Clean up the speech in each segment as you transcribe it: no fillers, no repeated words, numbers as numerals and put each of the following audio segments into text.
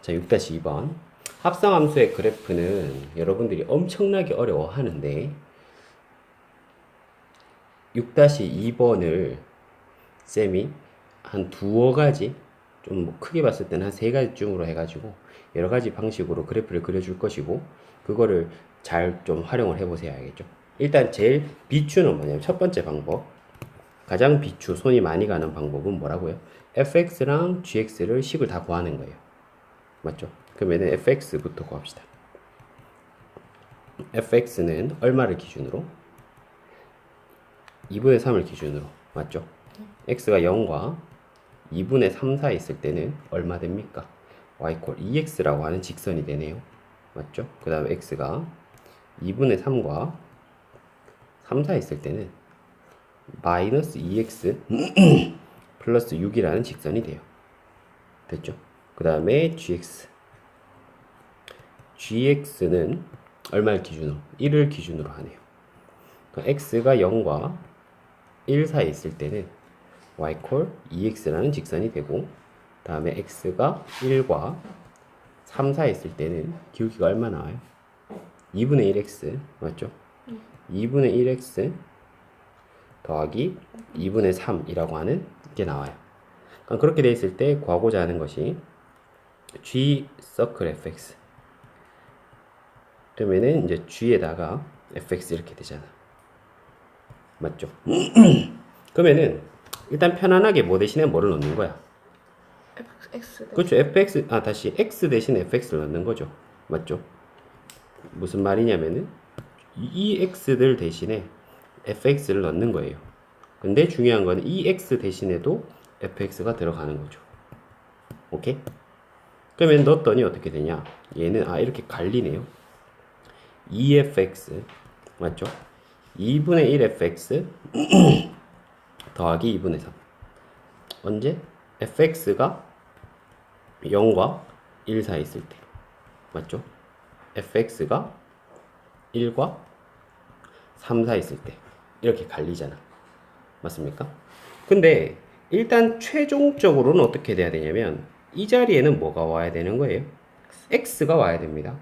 자, 6-2번. 합성함수의 그래프는 여러분들이 엄청나게 어려워하는데 6-2번을 쌤이 한 두어 가지, 좀 뭐 크게 봤을 때는 한 세 가지쯤으로 해가지고 여러 가지 방식으로 그래프를 그려줄 것이고, 그거를 잘 좀 활용을 해보세요. 알겠죠? 일단 제일 비추는 뭐냐면, 첫 번째 방법, 가장 비추, 손이 많이 가는 방법은 뭐라고요? fx랑 gx를 식을 다 구하는 거예요. 맞죠? 그러면은 fx부터 구합시다. fx는 얼마를 기준으로? 2분의 3을 기준으로. 맞죠? x가 0과 2분의 3 사이 있을 때는 얼마 됩니까? y = 2x라고 하는 직선이 되네요. 맞죠? 그 다음에 x가 2분의 3과 3 사이 있을 때는 마이너스 2x 플러스 6이라는 직선이 돼요. 됐죠? 그 다음에 gx는 얼마를 기준으로? 1을 기준으로 하네요. x가 0과 1 사이 있을 때는 y = 2x라는 직선이 되고, 다음에 x가 1과 3 사이 있을 때는 기울기가 얼마 나와요? 2분의 1x. 맞죠? 2분의 1x 더하기 2분의 3이라고 하는 게 나와요. 그렇게 돼 있을 때 구하고자 하는 것이 g 서클 fx. 그러면은 이제 g에다가 fx 이렇게 되잖아. 맞죠? 그러면은 일단 편안하게 뭐 대신에 뭐를 넣는 거야? x 그렇죠. fx, 다시 x 대신 fx를 넣는 거죠. 맞죠? 무슨 말이냐면은 이 x들 대신에 fx를 넣는 거예요. 근데 중요한 거는 이 x 대신에도 fx가 들어가는 거죠. 오케이? 그러면 넣었더니 어떻게 되냐? 얘는 이렇게 갈리네요. 2fx 맞죠? 2분의 1fx 더하기 2분의 3. 언제? fx가 0과 1 사이 있을 때. 맞죠? fx가 1과 3 사이 있을 때. 이렇게 갈리잖아. 맞습니까? 근데 일단 최종적으로는 어떻게 돼야 되냐면, 이 자리에는 뭐가 와야 되는 거예요? x가 와야 됩니다.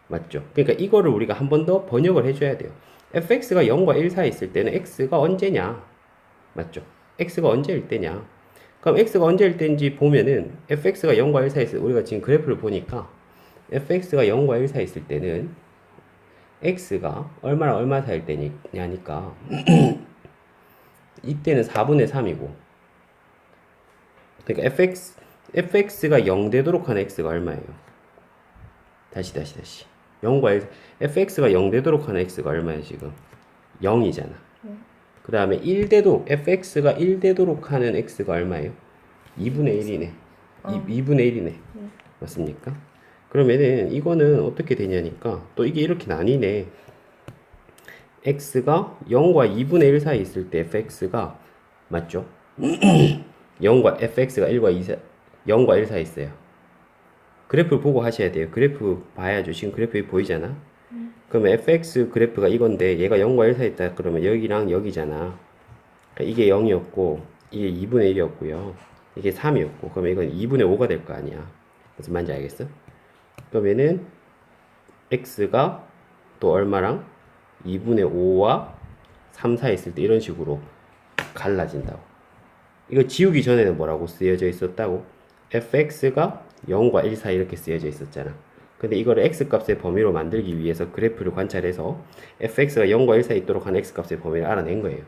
맞죠? 그러니까 이거를 우리가 한 번 더 번역을 해줘야 돼요. fx가 0과 1 사이 있을 때는 x가 언제냐? 맞죠? x가 언제일 때냐? 그럼 x가 언제일 때인지 보면은 fx가 0과 1 사이 있을 때, 우리가 지금 그래프를 보니까 fx가 0과 1 사이 있을 때는 x가 얼마랑 얼마 사이일 때냐니까 이때는 4분의 3이고, 그러니까 fx가 0 되도록 하는 x가 얼마예요? 다시 0과 1, fx가 0 되도록 하는 x가 얼마예요 지금? 0이잖아. 그 다음에 fx가 1 되도록 하는 x가 얼마예요? 2분의 1이네. 2분의 1이네. 맞습니까? 그러면은 이거는 어떻게 되냐니까, 또 이게 이렇게 나뉘네. x가 0과 2분의 1 사이 있을 때 fx가, 맞죠? 0과 fx가 0과 1 사이 있어요. 그래프 보고 하셔야 돼요. 그래프 봐야죠. 지금 그래프 보이잖아. 그러면 fx 그래프가 이건데 얘가 0과 1 사이 있다 그러면 여기랑 여기잖아. 그러니까 이게 0이었고 이게 2분의 1이었고요. 이게 3이었고, 그러면 이건 2분의 5가 될 거 아니야. 무슨 말인지 알겠어? 그러면은 x가 또 얼마랑 2분의 5와 3 사이 있을 때 이런 식으로 갈라진다고. 이거 지우기 전에는 뭐라고 쓰여져 있었다고? fx가 0과 1 사이 이렇게 쓰여져 있었잖아. 근데 이거를 x값의 범위로 만들기 위해서 그래프를 관찰해서 fx가 0과 1 사이 있도록 한 x값의 범위를 알아낸 거예요.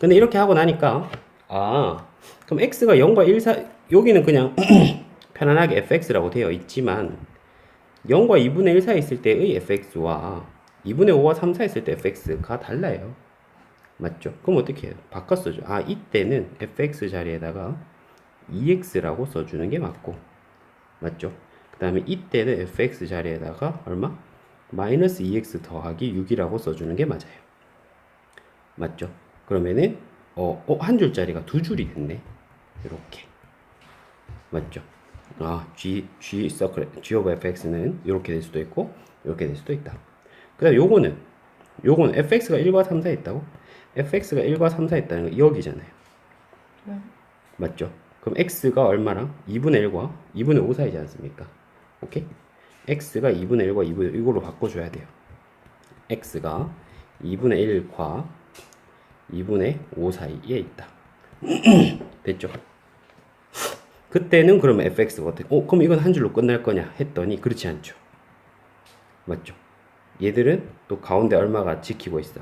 근데 이렇게 하고 나니까 그럼 x가 0과 1 사이, 여기는 그냥 편안하게 fx라고 되어 있지만 0과 2분의 1 사이 있을 때의 fx와 2분의 5와 3 사이 있을 때 fx가 달라요. 맞죠? 그럼 어떻게 해요? 바꿔 써줘. 이때는 fx 자리에다가 2x라고 써주는 게 맞고, 맞죠? 그 다음에 이때는 fx 자리에다가 얼마? 마이너스 2x 더하기 6이라고 써주는 게 맞아요. 맞죠? 그러면은 한 줄짜리가 두 줄이 됐네. 이렇게. 맞죠? G of fx는 이렇게 될 수도 있고 이렇게 될 수도 있다. 그 다음 요거는 fx가 1과 3 사이 있다고? fx가 1과 3 사이 있다는 거 여기잖아요. 맞죠? 그럼 x가 얼마랑? 2분의 1과 2분의 5 사이지 않습니까? 오케이? x가 2분의 1과 2분의 1, 이걸로 바꿔줘야 돼요. x가 2분의 1과 2분의 5 사이에 있다. 됐죠? 그때는 그러면 fx가 어떻게, 그럼 이건 한 줄로 끝날 거냐 했더니 그렇지 않죠. 맞죠? 얘들은 또 가운데 얼마가 지키고 있어.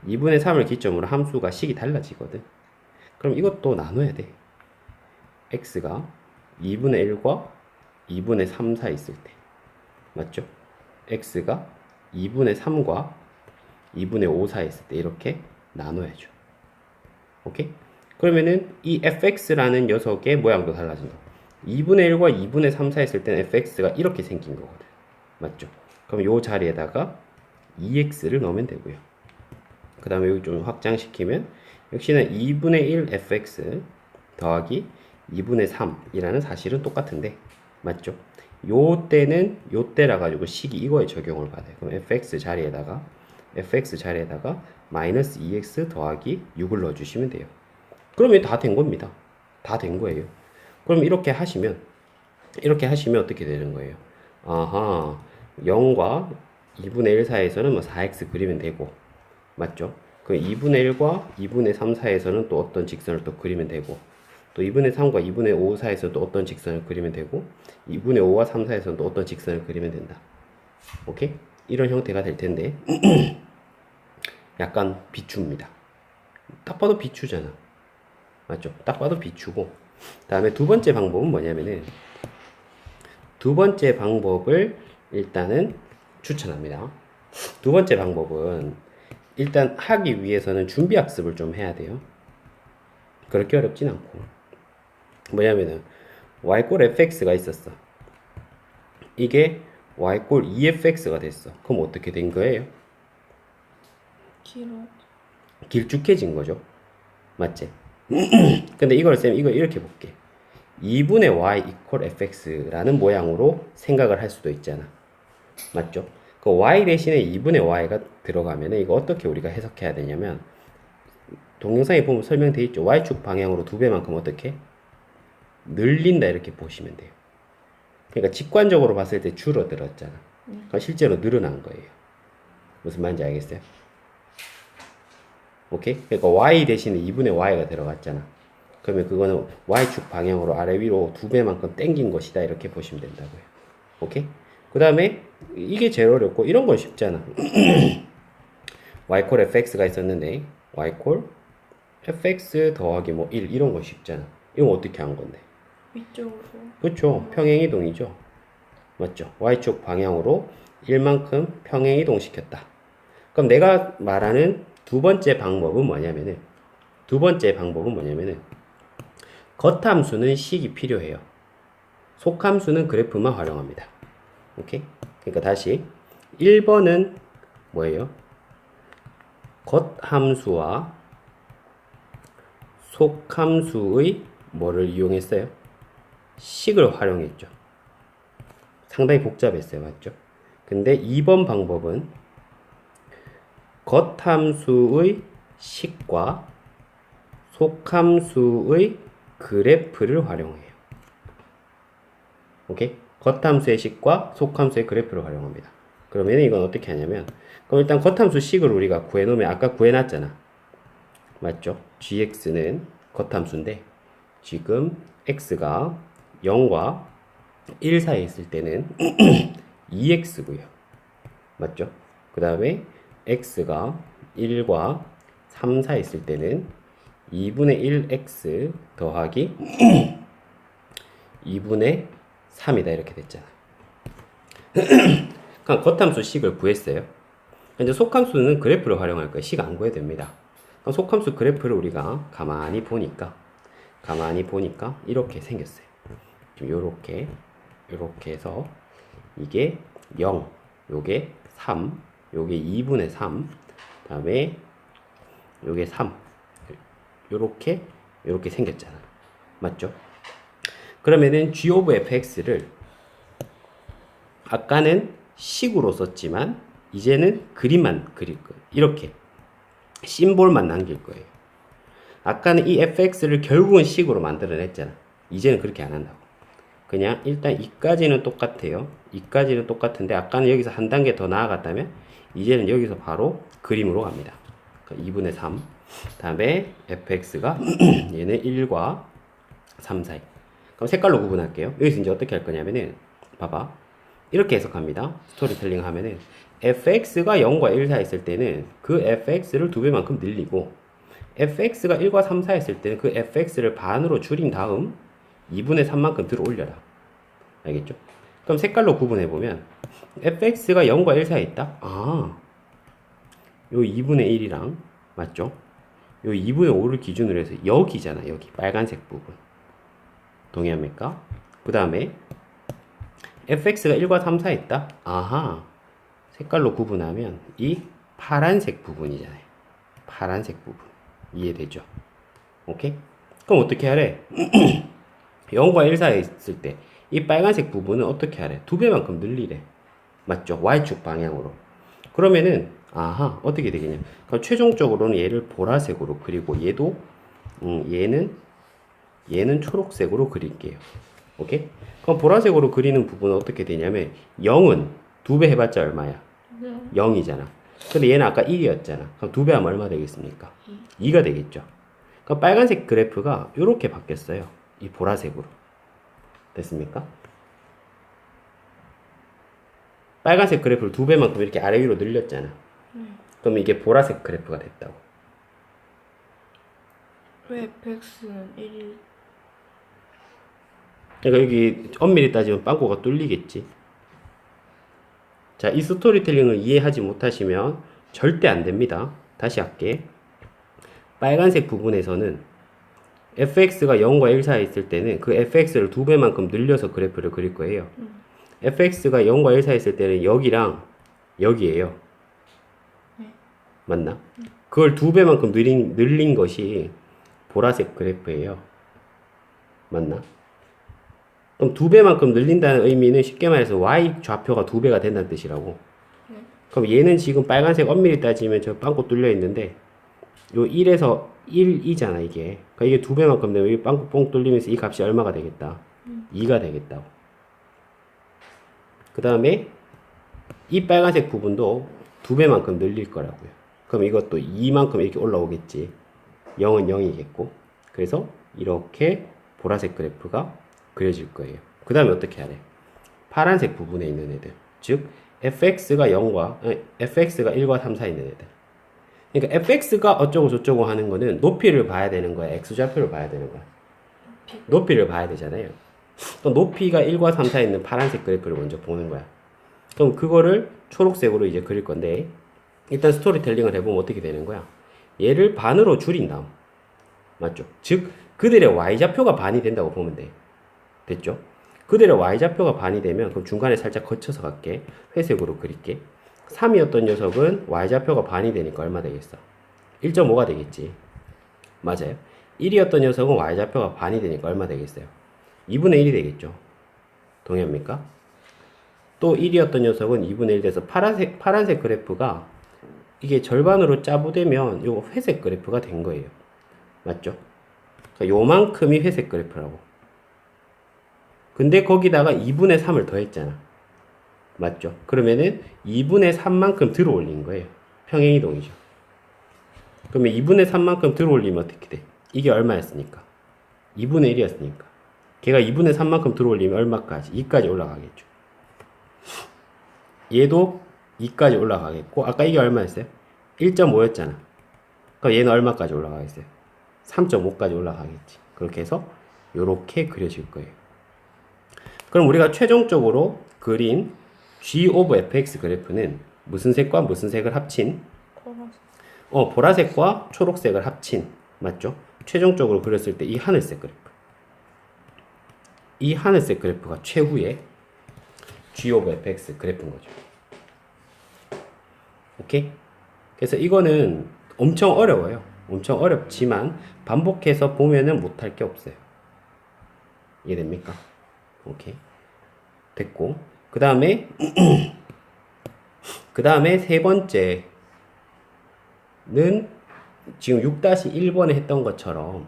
2분의 3을 기점으로 함수가 식이 달라지거든. 그럼 이것도 나눠야 돼. x가 2분의 1과 2분의 3 사이 있을 때. 맞죠? x가 2분의 3과 2분의 5 사이 있을 때 이렇게 나눠야죠. 오케이? 그러면은 이 fx라는 녀석의 모양도 달라진다. 2분의 1과 2분의 3 사이 있을 때는 fx가 이렇게 생긴 거거든. 맞죠? 그럼 요 자리에다가 2x를 넣으면 되고요. 그 다음에 여기 좀 확장시키면 역시나 2분의 1 fx 더하기 2분의 3이라는 사실은 똑같은데 맞죠? 요 때는 요 때라 가지고 식이 이거에 적용을 받아요. 그럼 fx 자리에다가 마이너스 2x 더하기 6을 넣어주시면 돼요. 그러면 다 된 겁니다. 다 된 거예요. 그럼 이렇게 하시면 어떻게 되는 거예요? 아하, 0과 2분의 1 사이에서는 뭐 4x 그리면 되고 맞죠? 그 2분의 1과 2분의 3 사이에서는 또 어떤 직선을 또 그리면 되고 또 2분의 3과 2분의 5 사이에서 또 어떤 직선을 그리면 되고 2분의 5와 3 사이에서는 또 어떤 직선을 그리면 된다. 오케이? 이런 형태가 될 텐데 약간 비추입니다. 딱 봐도 비추잖아. 맞죠? 딱 봐도 비추고 다음에 두 번째 방법은 뭐냐면은 두 번째 방법을 일단은 추천합니다. 두 번째 방법은 일단 하기 위해서는 준비 학습을 좀 해야 돼요. 그렇게 어렵진 않고 뭐냐면은 y꼴 fx가 있었어. 이게 y꼴 2fx가 됐어. 그럼 어떻게 된 거예요? 길어. 길쭉해진 거죠. 맞지? 근데 이걸 쌤 이거 이렇게 볼게. 2분의 y 이퀄 fx라는 모양으로 생각을 할 수도 있잖아. 맞죠? 그 y 대신에 2분의 y가 들어가면 이거 어떻게 우리가 해석해야 되냐면 동영상에 보면 설명되어 있죠. y축 방향으로 2배만큼 어떻게? 늘린다 이렇게 보시면 돼요. 그러니까 직관적으로 봤을 때 줄어들었잖아. 그러니까 실제로 늘어난 거예요. 무슨 말인지 알겠어요? 오케이? 그러니까 y 대신에 2분의 y가 들어갔잖아. 그러면 그거는 y축 방향으로 아래 위로 2배만큼 당긴 것이다 이렇게 보시면 된다고요. 오케이? 그 다음에 이게 제일 어렵고 이런 건 쉽잖아. y콜 fx가 있었는데 y콜 fx 더하기 뭐 1 이런 건 쉽잖아. 이건 어떻게 한 건데? 위쪽으로. 그렇죠. 평행이동이죠. 맞죠? y축 방향으로 1만큼 평행이동시켰다. 그럼 내가 말하는 두 번째 방법은 뭐냐면은 겉함수는 식이 필요해요. 속함수는 그래프만 활용합니다. 오케이? 그러니까 다시 1번은 뭐예요? 겉함수와 속함수의 뭐를 이용했어요? 식을 활용했죠. 상당히 복잡했어요. 맞죠? 근데 2번 방법은 겉함수의 식과 속함수의 그래프를 활용해요. 오케이? 겉함수의 식과 속함수의 그래프를 활용합니다. 그러면 이건 어떻게 하냐면 그럼 일단 겉함수 식을 우리가 구해놓으면 아까 구해놨잖아. 맞죠? gx는 겉함수인데 지금 x가 0과 1 사이에 있을 때는 2x고요. 맞죠? 그 다음에 x가 1과 3 사이에 있을 때는 2분의 1x 더하기 2분의 3이다 이렇게 됐잖아. 그럼 겉함수 식을 구했어요. 이제 속함수는 그래프를 활용할 거예요. 식 안 구해도 됩니다. 그럼 속함수 그래프를 우리가 가만히 보니까 이렇게 생겼어요. 요렇게 해서 이게 0, 요게 3, 요게 2분의 3, 다음에 요게 3. 요렇게 생겼잖아. 맞죠? 그러면은 g of fx를 아까는 식으로 썼지만 이제는 그림만 그릴 거예요. 이렇게 심볼만 남길 거예요. 아까는 이 fx를 결국은 식으로 만들어냈잖아. 이제는 그렇게 안 한다고. 그냥 일단 이까지는 똑같아요. 이까지는 똑같은데 아까는 여기서 한 단계 더 나아갔다면 이제는 여기서 바로 그림으로 갑니다. 2분의 3 다음에 fx가 얘는 1과 3 사이. 그럼 색깔로 구분할게요. 여기서 이제 어떻게 할 거냐면은 봐봐. 이렇게 해석합니다. 스토리텔링 하면은 fx가 0과 1 사이 있을 때는 그 fx를 2배만큼 늘리고 fx가 1과 3 사이 있을 때는 그 fx를 반으로 줄인 다음 2분의 3만큼 들어 올려라. 알겠죠? 그럼 색깔로 구분해보면 fx가 0과 1 사이에 있다? 아, 요 2분의 1이랑 맞죠? 요 2분의 5를 기준으로 해서 여기잖아. 여기 빨간색 부분. 동의합니까? 그 다음에 fx가 1과 3 사이에 있다? 아하, 색깔로 구분하면 이 파란색 부분이잖아요. 파란색 부분. 이해되죠? 오케이? 그럼 어떻게 하래? 0과 1 사이에 있을 때 이 빨간색 부분은 어떻게 하래? 2배만큼 늘리래. 맞죠? Y축 방향으로. 그러면은 아하, 어떻게 되겠냐? 그럼 최종적으로는 얘를 보라색으로 그리고 얘도 얘는 초록색으로 그릴게요. 오케이? 그럼 보라색으로 그리는 부분은 어떻게 되냐면 0은 2배 해봤자 얼마야? 네. 0이잖아. 근데 얘는 아까 1이었잖아. 그럼 2배 하면 얼마 되겠습니까? 2가 되겠죠. 그럼 빨간색 그래프가 이렇게 바뀌었어요. 이 보라색으로. 됐습니까? 빨간색 그래프를 2배만큼 이렇게 아래 위로 늘렸잖아. 그럼 이게 보라색 그래프가 됐다고. 왜 fx는 1? 그러니까 여기 엄밀히 따지면 빵꾸가 뚫리겠지. 자, 이 스토리텔링을 이해하지 못하시면 절대 안 됩니다. 다시 할게. 빨간색 부분에서는 fx가 0과 1 사이에 있을 때는 그 fx를 2배만큼 늘려서 그래프를 그릴 거예요. fx가 0과 1 사이에 있을 때는 여기랑 여기에요. 맞나? 그걸 2배만큼 늘린 것이 보라색 그래프예요. 맞나? 그럼 2배만큼 늘린다는 의미는 쉽게 말해서 y 좌표가 2배가 된다는 뜻이라고. 그럼 얘는 지금 빨간색 엄밀히 따지면 저 빵꾸 뚫려 있는데 요 1에서 1이잖아 이게. 그러니까 이게 2배만큼 되면 이 빵꾸 뽕 뚫리면서 이 값이 얼마가 되겠다? 2가 되겠다고. 그 다음에 이 빨간색 부분도 2배만큼 늘릴 거라고요. 그럼 이것도 2만큼 이렇게 올라오겠지. 0은 0이겠고. 그래서 이렇게 보라색 그래프가 그려질 거예요. 그 다음에 어떻게 하래? 파란색 부분에 있는 애들. 즉, fx가 1과 3 사이에 있는 애들. 그러니까 fx가 어쩌고 저쩌고 하는 거는 높이를 봐야 되는 거야. x좌표를 봐야 되는 거야. 높이를 봐야 되잖아요. 그럼 높이가 1과 3 사이에 있는 파란색 그래프를 먼저 보는 거야. 그럼 그거를 초록색으로 이제 그릴 건데 일단 스토리텔링을 해보면 어떻게 되는 거야? 얘를 반으로 줄인 다음. 맞죠? 즉 그들의 y좌표가 반이 된다고 보면 돼. 됐죠? 그들의 y좌표가 반이 되면 그럼 중간에 살짝 거쳐서 갈게. 회색으로 그릴게. 3이었던 녀석은 y좌표가 반이 되니까 얼마 되겠어? 1.5가 되겠지. 맞아요. 1이었던 녀석은 y좌표가 반이 되니까 얼마 되겠어요? 2분의 1이 되겠죠. 동의합니까? 또 1이었던 녀석은 2분의 1 돼서 파란색 그래프가 이게 절반으로 짜부되면 요 회색 그래프가 된 거예요. 맞죠? 그러니까 요만큼이 회색 그래프라고. 근데 거기다가 2분의 3을 더했잖아. 맞죠? 그러면은 2분의 3만큼 들어 올린 거예요. 평행이동이죠. 그러면 2분의 3만큼 들어 올리면 어떻게 돼? 이게 얼마였으니까? 2분의 1이었으니까. 걔가 2분의 3만큼 들어 올리면 얼마까지? 2까지 올라가겠죠. 얘도 2까지 올라가겠고, 아까 이게 얼마였어요? 1.5였잖아. 그럼 얘는 얼마까지 올라가겠어요? 3.5까지 올라가겠지. 그렇게 해서 요렇게 그려질 거예요. 그럼 우리가 최종적으로 그린 g of fx 그래프는 무슨 색과 무슨 색을 합친? 보라색. 보라색과 초록색을 합친. 맞죠? 최종적으로 그렸을 때 이 하늘색 그래프. 이 하늘색 그래프가 최후의 g of fx 그래프인 거죠. 오케이? 그래서 이거는 엄청 어려워요. 엄청 어렵지만 반복해서 보면은 못할 게 없어요. 이해됩니까? 오케이. 됐고. 그 다음에 세 번째는 지금 6-1번에 했던 것처럼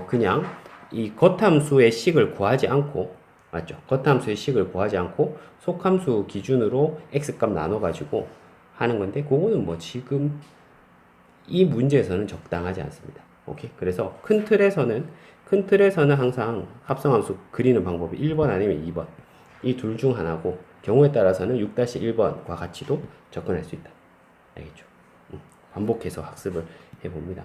그냥 이 겉함수의 식을 구하지 않고, 맞죠? 겉함수의 식을 구하지 않고 속함수 기준으로 x값 나눠가지고 하는 건데, 그거는 뭐 지금 이 문제에서는 적당하지 않습니다. 오케이. 그래서 큰 틀에서는 항상 합성함수 그리는 방법이 1번 아니면 2번. 이 둘 중 하나고, 경우에 따라서는 6-1번과 같이도 접근할 수 있다. 알겠죠? 반복해서 학습을 해봅니다.